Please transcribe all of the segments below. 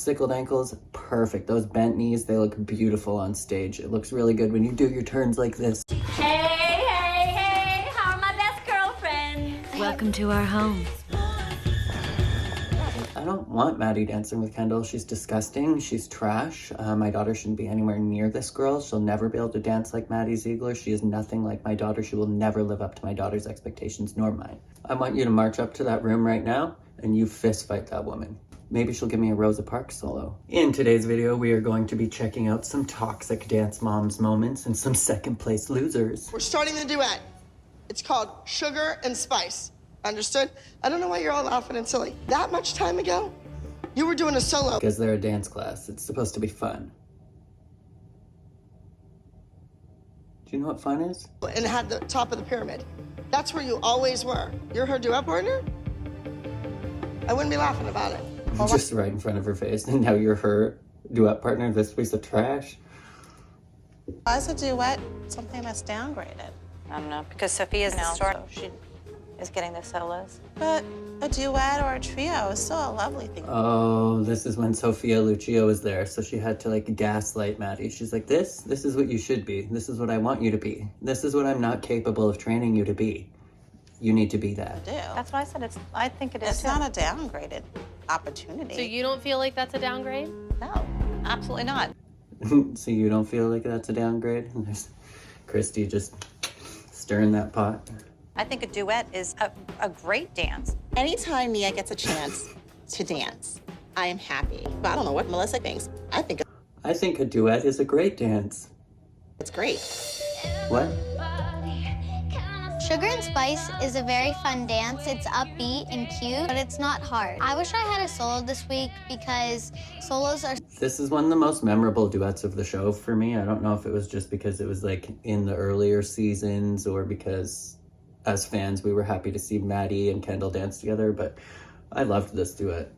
sickled ankles, perfect. Those bent knees, they look beautiful on stage. It looks really good when you do your turns like this. Hey, how are my best girlfriends? Welcome to our home. I don't want Maddie dancing with Kendall. She's disgusting. She's trash. My daughter shouldn't be anywhere near this girl. She'll never be able to dance like Maddie Ziegler. She is nothing like my daughter. She will never live up to my daughter's expectations, nor mine. I want you to march up to that room right now and you fist fight that woman. Maybe she'll give me a Rosa Parks solo. In today's video, we are going to be checking out some toxic dance moms moments and some second place losers. We're starting the duet. It's called Sugar and Spice. Understood? I don't know why you're all laughing and silly. That much time ago, you were doing a solo. Because they're a dance class. It's supposed to be fun. Do you know what fun is? And had the top of the pyramid. That's where you always were. You're her duet partner? I wouldn't be laughing about it. Just right in front of her face. And now you're her duet partner, this piece of trash. Why is a duet something that's downgraded? I don't know, because Sophia's now, so she is getting the solos. But a duet or a trio is still a lovely thing. Oh, this is when Sophia Lucio was there, so she had to like gaslight Maddie. She's like, this is what you should be. This is what I want you to be. This is what I'm not capable of training you to be. You need to be that. I do. That's why I said I think it is It's too. not a downgraded opportunity. So you don't feel like that's a downgrade? No, absolutely not. So you don't feel like that's a downgrade? There's Christy just stirring that pot. I think a duet is a great dance. Anytime Mia gets a chance to dance, I am happy. But I don't know what Melissa thinks. I think a duet is a great dance. it's great. What? Sugar and Spice is a very fun dance. It's upbeat and cute, but it's not hard. I wish I had a solo this week because solos are... This is one of the most memorable duets of the show for me. I don't know if it was just because it was like in the earlier seasons or because as fans we were happy to see Maddie and Kendall dance together, but I loved this duet.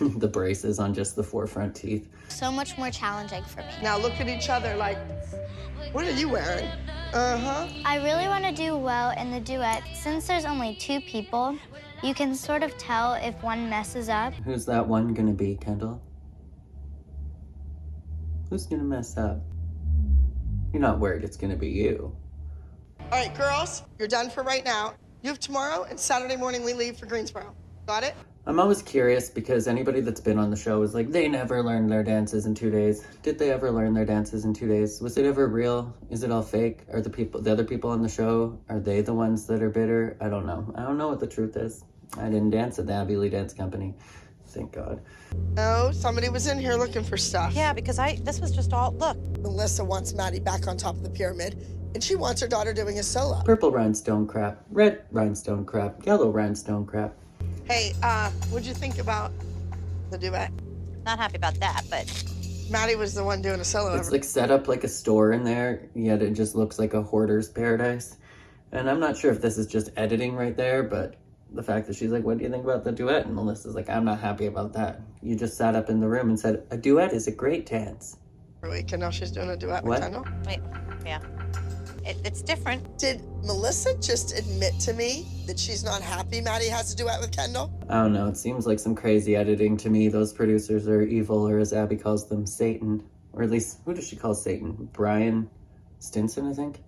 The braces on just the forefront teeth. so much more challenging for me. Now look at each other like, what are you wearing? Uh-huh. I really want to do well in the duet. Since there's only 2 people, you can sort of tell if one messes up. Who's that one gonna be, Kendall? Who's gonna mess up? You're not worried it's gonna be you. All right, girls, you're done for right now. You have tomorrow and Saturday morning we leave for Greensboro. Got it? I'm always curious because anybody that's been on the show is like, they never learned their dances in 2 days. Did they ever learn their dances in 2 days? Was it ever real? Is it all fake? Are the other people on the show, are they the ones that are bitter? I don't know. I don't know what the truth is. I didn't dance at the Abbey Lee Dance Company. Thank God. No, somebody was in here looking for stuff. Yeah, because this was just all, look. Melissa wants Maddie back on top of the pyramid, and she wants her daughter doing a solo. Purple rhinestone crap, red rhinestone crap, yellow rhinestone crap. Hey, what'd you think about the duet? Not happy about that, but Maddie was the one doing a solo. It's like set up like a store in there, yet it just looks like a hoarder's paradise. And I'm not sure if this is just editing right there, but the fact that she's like, what do you think about the duet? And Melissa's like, I'm not happy about that. You just sat up in the room and said, a duet is a great dance. For a week, and now she's doing a duet What? with Kendall. wait, yeah. It's different. Did Melissa just admit to me that she's not happy Maddie has a duet with Kendall? I don't know, it seems like some crazy editing to me. Those producers are evil, or as Abby calls them, Satan. Or at least, who does she call Satan? Brian Stinson, I think?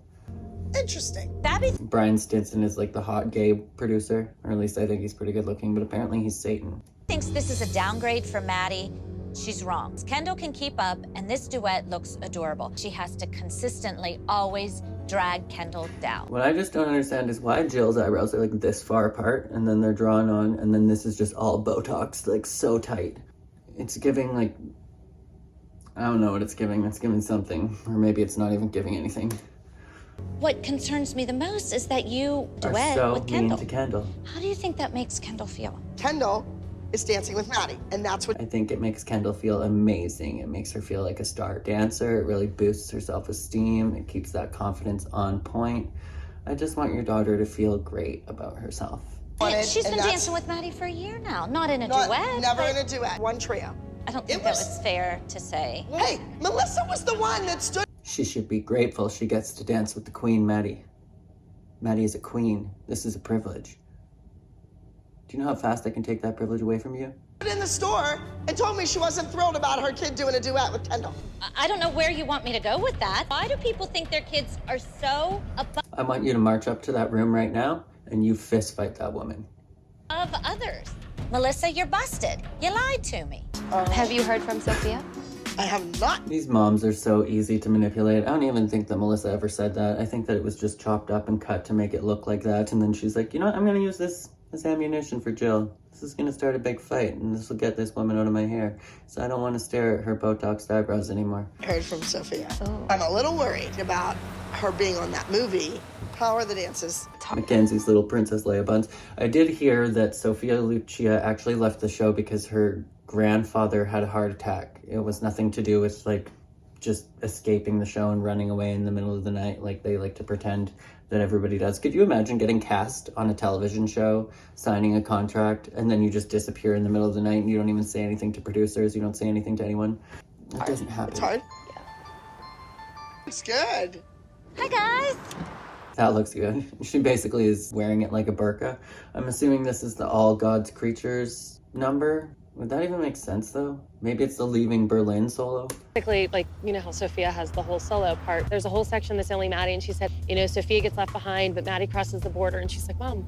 Interesting. Brian Stinson is like the hot gay producer, or at least I think he's pretty good looking, but apparently he's Satan. Thinks this is a downgrade for Maddie. She's wrong. Kendall can keep up, and this duet looks adorable. She has to consistently always drag Kendall down. What I just don't understand is why Jill's eyebrows are like this far apart, and then they're drawn on, and then this is just all Botox, like so tight. It's giving like, I don't know what it's giving. It's giving something, or maybe it's not even giving anything. What concerns me the most is that you Are duet so with mean Kendall. to Kendall. How do you think that makes Kendall feel? Kendall is dancing with Maddie, and that's what I think it makes Kendall feel amazing. It makes her feel like a star dancer. It really boosts her self-esteem. It keeps that confidence on point. I just want your daughter to feel great about herself. wanted, She's and been that's dancing with Maddie for a year now, not in a not- duet. Never but in a duet. One trio. I don't think It that was- was fair to say. Hey, Melissa was the one that stood. She should be grateful she gets to dance with the queen, Maddie. Maddie is a queen. This is a privilege. Do you know how fast I can take that privilege away from you? in the store and told me she wasn't thrilled about her kid doing a duet with Kendall. I don't know where you want me to go with that. Why do people think their kids are so above I want you to march up to that room right now and you fist fight that woman. others? Melissa, you're busted. You lied to me. Have you heard from Sophia? I have not. These moms are so easy to manipulate. I don't even think that Melissa ever said that. I think that it was just chopped up and cut to make it look like that. And then she's like, you know what? I'm going to use this as ammunition for Jill. This is going to start a big fight, and this will get this woman out of my hair. So I don't want to stare at her Botoxed eyebrows anymore. Heard from Sophia. I'm a little worried about her being on that movie, Power of the Dances. Mackenzie's little Princess Leia buns. I did hear that Sophia Lucia actually left the show because her grandfather had a heart attack. It was nothing to do with, like, just escaping the show and running away in the middle of the night like they like to pretend that everybody does. Could you imagine getting cast on a television show, signing a contract, and then you just disappear in the middle of the night and you don't even say anything to producers, you don't say anything to anyone? That doesn't happen. It's hard. Yeah. It's good. Hi, guys. That looks good. She basically is wearing it like a burqa. I'm assuming this is the All God's Creatures number. Would that even make sense, though? Maybe it's the Leaving Berlin solo? Basically, like, you know how Sophia has the whole solo part. There's a whole section that's only Maddie, and she said, you know, Sophia gets left behind, but Maddie crosses the border. And she's like, Mom,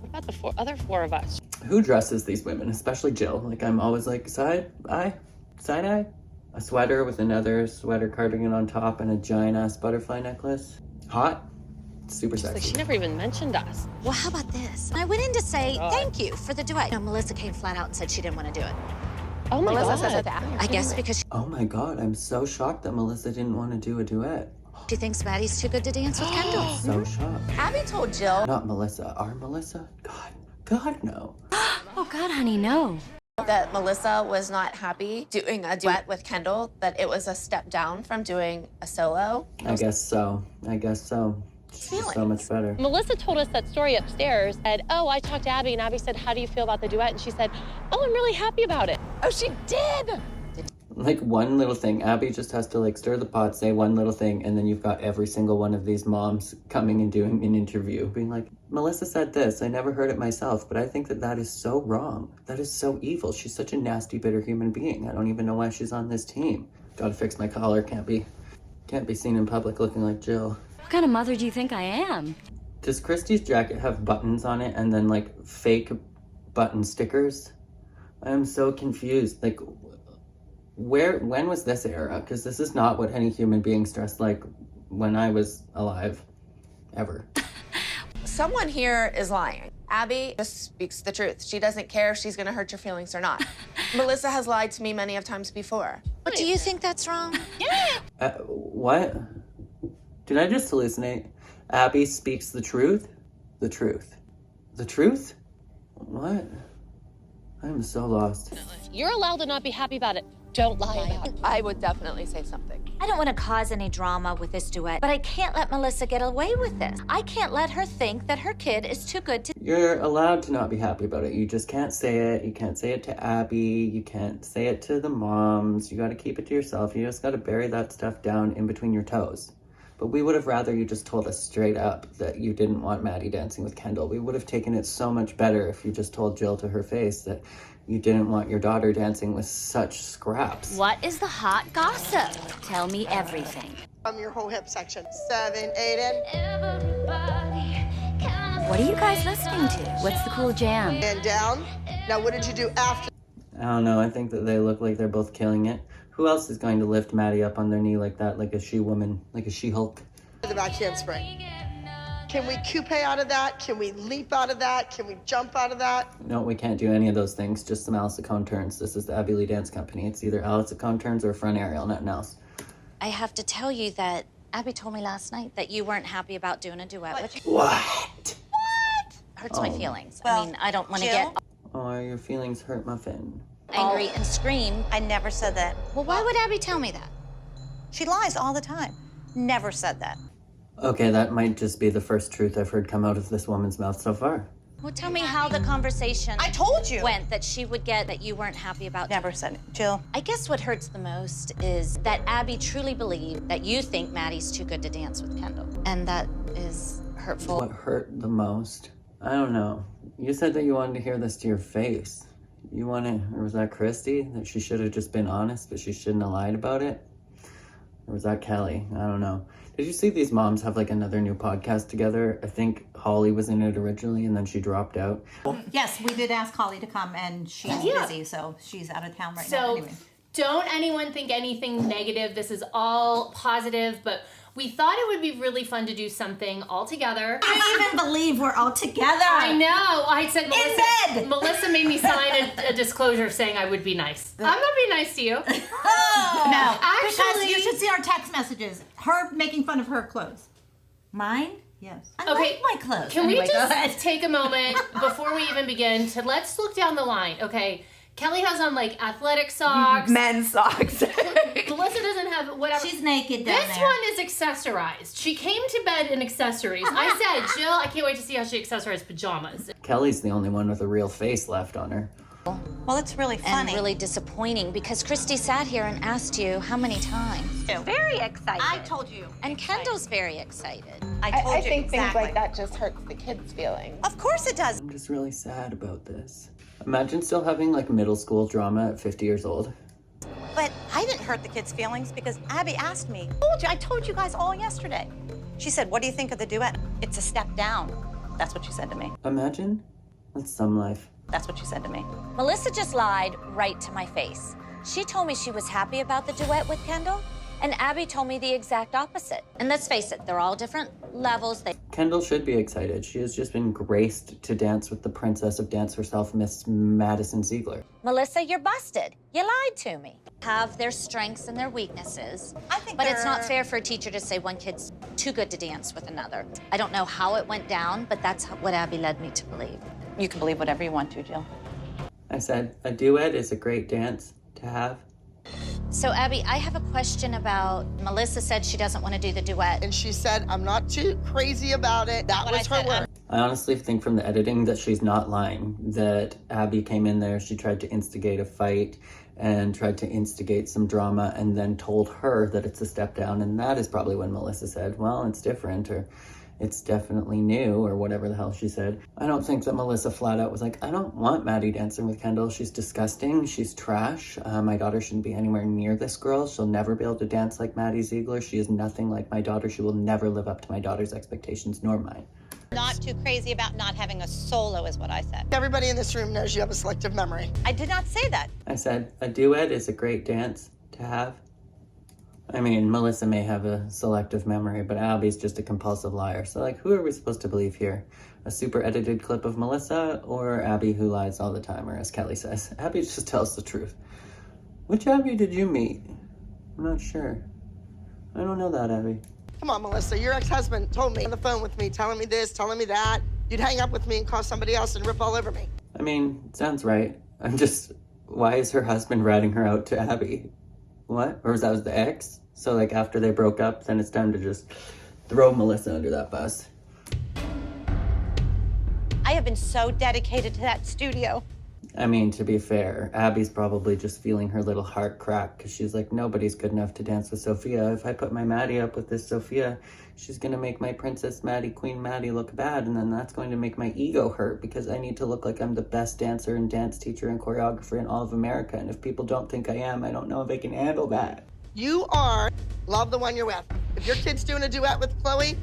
what about the other four of us? Who dresses these women, especially Jill? Like, I'm always like, side eye? A sweater with another sweater cardigan on top and a giant-ass butterfly necklace. Hot? Super sexy. Like, she never even mentioned us. Well, how about this? I went in to say thank you for the duet. No, Melissa came flat out and said she didn't want to do it. Oh my Melissa God. says it to Abby. I guess because Oh my God, I'm so shocked that Melissa didn't want to do a duet. she thinks Maddie's too good to dance with Kendall. So shocked. Abby told Jill Not Melissa. Our Melissa? God, no. Oh, God, honey, no. that Melissa was not happy doing a duet with Kendall, that it was a step down from doing a solo. I guess so. She's so much better. Melissa told us that story upstairs, said, oh, I talked to Abby, and Abby said, how do you feel about the duet? And she said, oh, I'm really happy about it. Oh, she did! Like, one little thing. Abby just has to, like, stir the pot, say one little thing, and then you've got every single one of these moms coming and doing an interview, being like, Melissa said this. I never heard it myself, but I think that that is so wrong. That is so evil. She's such a nasty, bitter human being. I don't even know why she's on this team. Gotta fix my collar. Can't be seen in public looking like Jill. What kind of mother do you think I am? Does Christy's jacket have buttons on it and then, like, fake button stickers? I am so confused. Like, when was this era? Because this is not what any human beings dressed like when I was alive, ever. Someone here is lying. Abby just speaks the truth. She doesn't care if she's gonna hurt your feelings or not. Melissa has lied to me many of times before. But do you think that's wrong? What? Did I just hallucinate? Abby speaks the truth? The truth? The truth? What? I'm so lost. You're allowed to not be happy about it. Don't lie about it. I would definitely say something. I don't want to cause any drama with this duet, but I can't let Melissa get away with this. I can't let her think that her kid is too good to... You're allowed to not be happy about it. You just can't say it. You can't say it to Abby. You can't say it to the moms. You gotta keep it to yourself. You just gotta bury that stuff down in between your toes. But we would have rather you just told us straight up that you didn't want Maddie dancing with Kendall. We would have taken it so much better if you just told Jill to her face that you didn't want your daughter dancing with such scraps. What is the hot gossip? Tell me everything. Your whole hip section. 7, 8, and... What are you guys listening to? What's the cool jam? And down. Now, what did you do after? I don't know. I think that they look like they're both killing it. Who else is going to lift Maddie up on their knee like that, like a she-woman, like a she-Hulk? The back handspring. Can we coupe out of that? Can we leap out of that? Can we jump out of that? No, we can't do any of those things. Just some Alice Cone turns. This is the Abby Lee Dance Company. It's either Alice Cone turns or a front aerial, nothing else. I have to tell you that Abby told me last night that you weren't happy about doing a duet with... What? Hurts my feelings. I mean, I don't want to get Oh, your feelings hurt, Muffin. angry and scream. I never said that. Well, why would Abby tell me that? She lies all the time. Never said that. Okay, that might just be the first truth I've heard come out of this woman's mouth so far. Well, tell me how the conversation I told you. went that she would get that you weren't happy about. Never said it. Jill. I guess what hurts the most is that Abby truly believed that you think Maddie's too good to dance with Kendall. And that is hurtful. What hurt the most? I don't know. You said that you wanted to hear this to your face. You want to, or was that Christy? That she should have just been honest, but she shouldn't have lied about it? Or was that Kelly? I don't know. Did you see these moms have like another new podcast together? I think Holly was in it originally and then she dropped out. Yes, we did ask Holly to come, and she's busy, so she's out of town right now. Anyway. Don't anyone think anything negative. This is all positive, but we thought it would be really fun to do something all together. I can't even believe we're all together. I know. I said in bed. Melissa made me sign a disclosure saying I would be nice. I'm not being nice to you. Oh. No, Actually, because you should see our text messages. Her making fun of her clothes. Mine? Yes. I like my clothes. Can anyway, we just take a moment before we even begin to let's look down the line, okay? Kelly has on like athletic socks. Men's socks. Melissa doesn't have whatever. She's naked down This there. one is accessorized. She came to bed in accessories. I said, Jill, I can't wait to see how she accessorized pajamas. Kelly's the only one with a real face left on her. Well, it's really funny. And really disappointing because Christy sat here and asked you how many times. Very excited. I told you. And Kendall's very excited. I told you think exactly. things like that just hurts the kids' feelings. Of course it does. I'm just really sad about this. Imagine still having like middle school drama at 50 years old. But I didn't hurt the kids' feelings because Abby asked me. I told you guys all yesterday. She said, what do you think of the duet? It's a step down. That's what she said to me. Imagine? That's some life. That's what she said to me. Melissa just lied right to my face. She told me she was happy about the duet with Kendall, and Abby told me the exact opposite. And let's face it, they're all different levels. Kendall should be excited. She has just been graced to dance with the princess of dance herself, Miss Madison Ziegler. Melissa, you're busted. You lied to me. Have their strengths and their weaknesses. I think But it's not fair for a teacher to say one kid's too good to dance with another. I don't know how it went down, but that's what Abby led me to believe. You can believe whatever you want to, Jill. I said, a duet is a great dance to have. So, Abby, I have a question about Melissa said she doesn't want to do the duet. And she said, I'm not too crazy about it. That was her word. I honestly think from the editing that she's not lying, that Abby came in there, she tried to instigate a fight and tried to instigate some drama and then told her that it's a step down. And that is probably when Melissa said, well, it's different, or it's definitely new, or whatever the hell she said. I don't think that Melissa flat out was like, I don't want Maddie dancing with Kendall. She's disgusting. She's trash. My daughter shouldn't be anywhere near this girl. She'll never be able to dance like Maddie Ziegler. She is nothing like my daughter. She will never live up to my daughter's expectations, nor mine. Not too crazy about not having a solo is what I said. Everybody in this room knows you have a selective memory. I did not say that. I said, a duet is a great dance to have. I mean, Melissa may have a selective memory, but Abby's just a compulsive liar. So, like, who are we supposed to believe here? A super edited clip of Melissa or Abby who lies all the time, or as Kelly says, Abby just tells the truth. Which Abby did you meet? I'm not sure. I don't know that, Abby. Come on, Melissa. Your ex-husband told me on the phone with me, telling me this, telling me that. You'd hang up with me and call somebody else and rip all over me. I mean, sounds right. I'm just, why is her husband ratting her out to Abby? What? Or was that the ex? So, like, after they broke up, then it's time to just throw Melissa under that bus. I have been so dedicated to that studio. I mean, to be fair, Abby's probably just feeling her little heart crack because she's like, nobody's good enough to dance with Sophia. If I put my Maddie up with this Sophia, she's going to make my Princess Maddie, Queen Maddie look bad, and then that's going to make my ego hurt because I need to look like I'm the best dancer and dance teacher and choreographer in all of America, and if people don't think I am, I don't know if I can handle that. You are love the one you're with. If your kid's doing a duet with Chloe,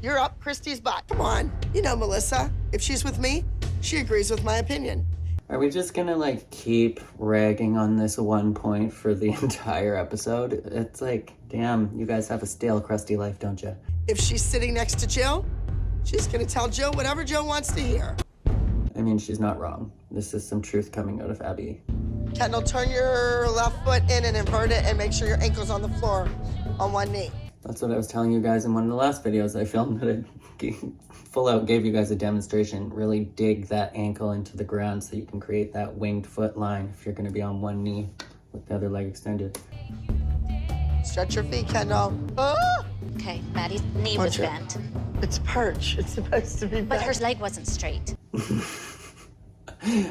you're up Christy's butt. Come on. You know Melissa. If she's with me, she agrees with my opinion. Are we just gonna, like, keep ragging on this one point for the entire episode? It's like, damn, you guys have a stale, crusty life, don't you? If she's sitting next to Jill, she's gonna tell Jill whatever Jill wants to hear. I mean, she's not wrong. This is some truth coming out of Abby. Kendall, turn your left foot in and invert it and make sure your ankle's on the floor on one knee. That's what I was telling you guys in one of the last videos I filmed that I full out gave you guys a demonstration. Really dig that ankle into the ground so you can create that winged foot line if you're going to be on one knee with the other leg extended. Stretch your feet, Kendall. Ah! Okay, Maddie's knee was bent. It's perch. It's supposed to be bent. But her leg wasn't straight.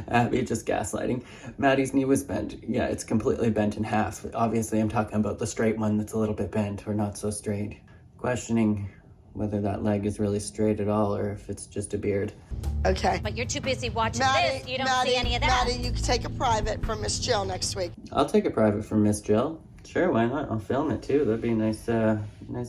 Abby just gaslighting. Maddie's knee was bent. Yeah, it's completely bent in half. Obviously, I'm talking about the straight one that's a little bit bent or not so straight. Questioning whether that leg is really straight at all or if it's just a beard. Okay. But you're too busy watching Maddie, this. You don't Maddie, see any of that. Maddie, you can take a private from Miss Jill next week. I'll take a private from Miss Jill. Sure, why not? I'll film it too. That'd be a nice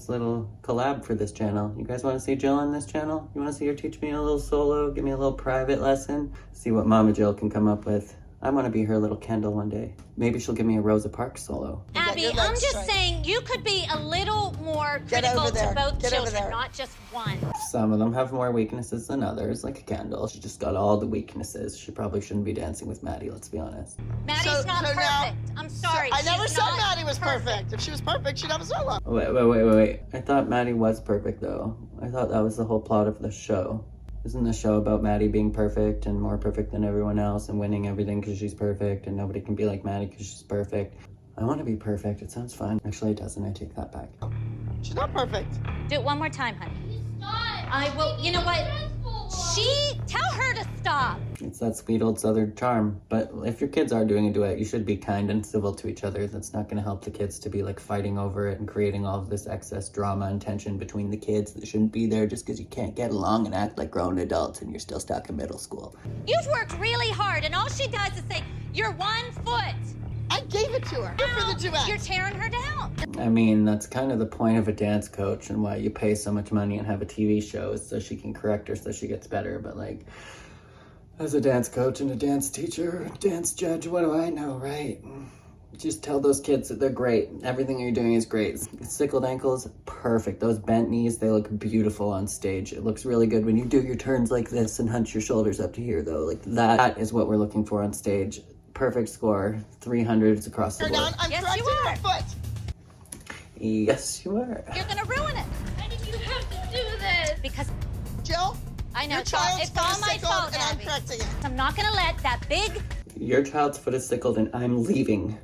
little collab for this channel. You guys want to see Jill on this channel? You want to see her teach me a little solo, give me a little private lesson? See what Mama Jill can come up with. I want to be her little Kendall one day. Maybe she'll give me a Rosa Parks solo. Abby, I'm just saying you could be a little more critical to both children, not just one. Some of them have more weaknesses than others, like Kendall. She just got all the weaknesses. She probably shouldn't be dancing with Maddie, let's be honest. Maddie's not perfect. Now, I'm sorry. I never said Maddie was perfect. If she was perfect, she'd have a solo. Wait. I thought Maddie was perfect, though. I thought that was the whole plot of the show. Isn't the show about Maddie being perfect and more perfect than everyone else and winning everything because she's perfect and nobody can be like Maddie because she's perfect? I want to be perfect. It sounds fun. Actually, it doesn't. I take that back. She's not perfect. Do it one more time, honey. I will. You know what? Tell her to stop. It's that sweet old Southern charm. But if your kids are doing a duet, you should be kind and civil to each other. That's not going to help the kids to be like fighting over it and creating all of this excess drama and tension between the kids that shouldn't be there just because you can't get along and act like grown adults and you're still stuck in middle school. You've worked really hard, and all she does is say, "You're 1 foot." I gave it to her. For the duet. You're tearing her down. I mean, that's kind of the point of a dance coach and why you pay so much money and have a TV show is so she can correct her so she gets better. But like, as a dance coach and a dance teacher, dance judge, what do I know, right? Just tell those kids that they're great. Everything you're doing is great. Sickled ankles, perfect. Those bent knees, they look beautiful on stage. It looks really good when you do your turns like this and hunch your shoulders up to here, though. Like, that is what we're looking for on stage. Perfect score, 300s across the board. I'm Yes, correcting you are. her foot. Yes, you are. You're gonna ruin it. Why did you have to do this? Because Jill, I know your child's it's all foot is my sickled, fault, and I'm Abby. correcting it. I'm not gonna let that big. Your child's foot is sickled and I'm leaving.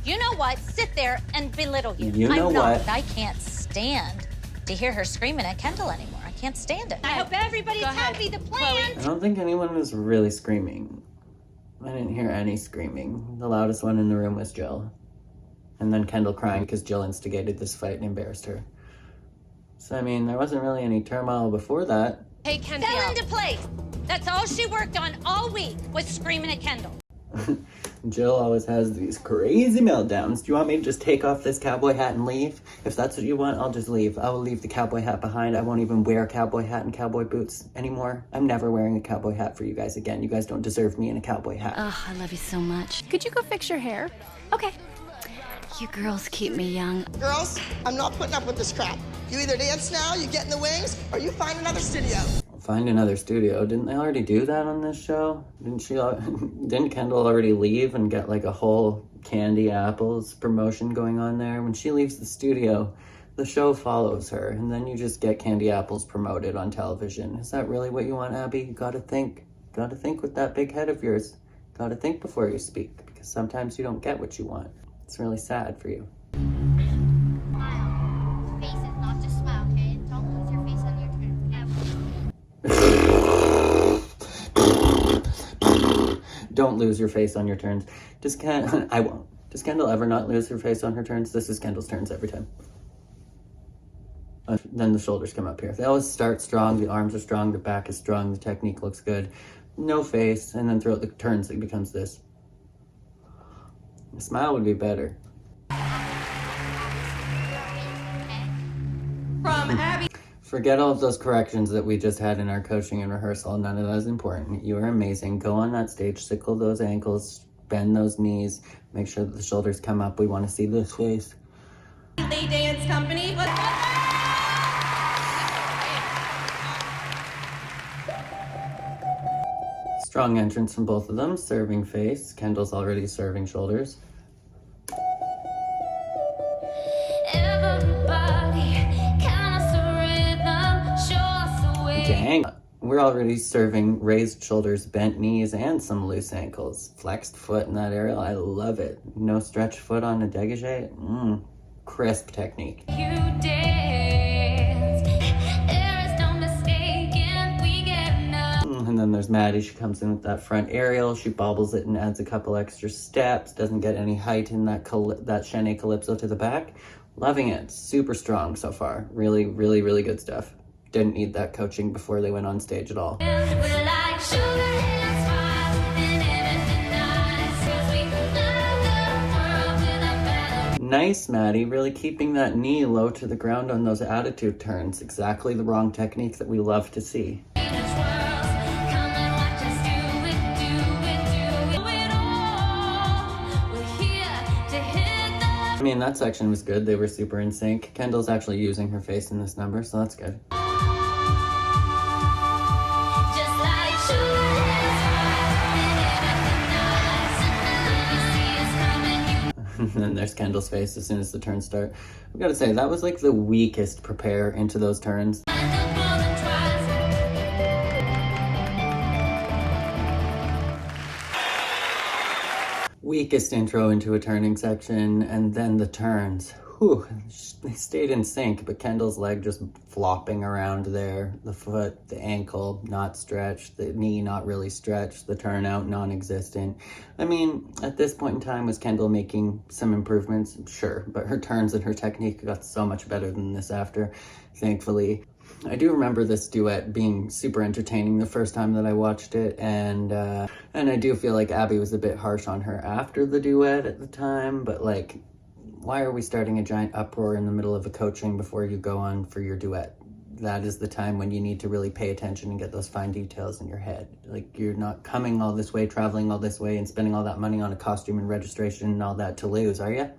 You know what? Sit there and belittle you. You know I'm not. what? I can't stand to hear her screaming at Kendall anymore. I can't stand it. I hope everybody's happy. The plan. I don't think anyone was really screaming. I didn't hear any screaming. The loudest one in the room was Jill. And then Kendall crying because Jill instigated this fight and embarrassed her. So, I mean, there wasn't really any turmoil before that. Hey, Kendall. Fell into place. That's all she worked on all week was screaming at Kendall. Jill always has these crazy meltdowns. Do you want me to just take off this cowboy hat and leave? If that's what you want, I'll just leave. I will leave the cowboy hat behind. I won't even wear a cowboy hat and cowboy boots anymore. I'm never wearing a cowboy hat for you guys again. You guys don't deserve me in a cowboy hat. Oh, I love you so much. Could you go fix your hair? Okay. You girls keep me young. Girls, I'm not putting up with this crap. You either dance now, you get in the wings, or you find another studio. Find another studio. Didn't they already do that on this show? Didn't Kendall already leave and get like a whole Candy Apples promotion going on there? When she leaves the studio, the show follows her, and then you just get Candy Apples promoted on television. Is that really what you want, Abby? You gotta think. Gotta think with that big head of yours. Gotta think before you speak, because sometimes you don't get what you want. It's really sad for you. Smile. Face it, not just smile, okay? Don't lose your face on your turn ever. Don't lose your face on your turns. I won't. Does Kendall ever not lose her face on her turns? This is Kendall's turns every time. Then the shoulders come up here. They always start strong, the arms are strong, the back is strong, the technique looks good. No face, and then throughout the turns it becomes this. A smile would be better. From Abby. Forget all of those corrections that we just had in our coaching and rehearsal. None of that is important. You are amazing. Go on that stage, sickle those ankles, bend those knees, make sure that the shoulders come up. We want to see this face. Lee Dance Company. Strong entrance from both of them. Serving face. Kendall's already serving shoulders. Dang. We're already serving raised shoulders, bent knees, and some loose ankles. Flexed foot in that area. I love it. No stretch foot on a dégagé. Crisp technique. You dance. There is no mistaking. We get enough. And then there's Maddie. She comes in with that front aerial. She bobbles it and adds a couple extra steps. Doesn't get any height in that Chenet Calypso to the back. Loving it. Super strong so far. Really, really, really good stuff. Didn't need that coaching before they went on stage at all. Nice, Maddie. Really keeping that knee low to the ground on those attitude turns. Exactly the wrong technique that we love to see. I mean, that section was good. They were super in sync. Kendall's actually using her face in this number, so that's good. And then there's Kendall's face as soon as the turns start. I've got to say, that was like the weakest prepare into those turns. Weakest intro into a turning section, and then the turns. Whew, they stayed in sync, but Kendall's leg just flopping around there. The foot, the ankle, not stretched. The knee, not really stretched. The turnout, non-existent. I mean, at this point in time, was Kendall making some improvements? Sure, but her turns and her technique got so much better than this after, thankfully. I do remember this duet being super entertaining the first time that I watched it, and I do feel like Abby was a bit harsh on her after the duet at the time, but like, why are we starting a giant uproar in the middle of a coaching before you go on for your duet? That is the time when you need to really pay attention and get those fine details in your head. Like, you're not coming all this way, traveling all this way, and spending all that money on a costume and registration and all that to lose, are you?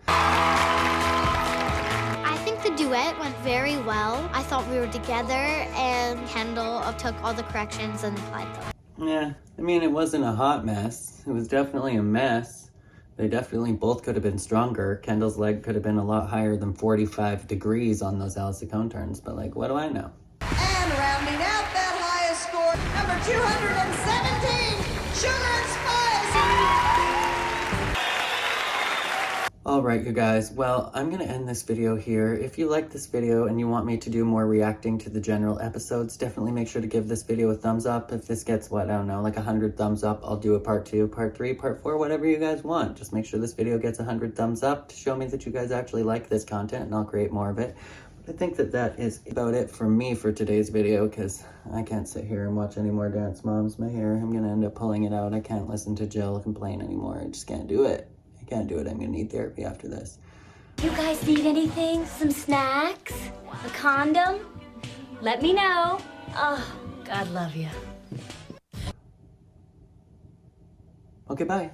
I think the duet went very well. I thought we were together, and Kendall took all the corrections and applied them. Yeah, I mean, it wasn't a hot mess. It was definitely a mess. They definitely both could have been stronger. Kendall's leg could have been a lot higher than 45 degrees on those Alice cone turns, but like, what do I know? And rounding out that highest score, number 217, Sugar and Spice. All right, you guys. Well, I'm going to end this video here. If you like this video and you want me to do more reacting to the general episodes, definitely make sure to give this video a thumbs up. If this gets, what, I don't know, like 100 thumbs up, I'll do a part 2, part 3, part 4, whatever you guys want. Just make sure this video gets 100 thumbs up to show me that you guys actually like this content, and I'll create more of it. But I think that that is about it for me for today's video, because I can't sit here and watch any more Dance Moms. My hair, I'm going to end up pulling it out. I can't listen to Jill complain anymore. I just can't do it. Can't do it. I'm gonna need therapy after this. You guys need anything? Some snacks? A condom? Let me know. Oh, God love you. Okay, bye.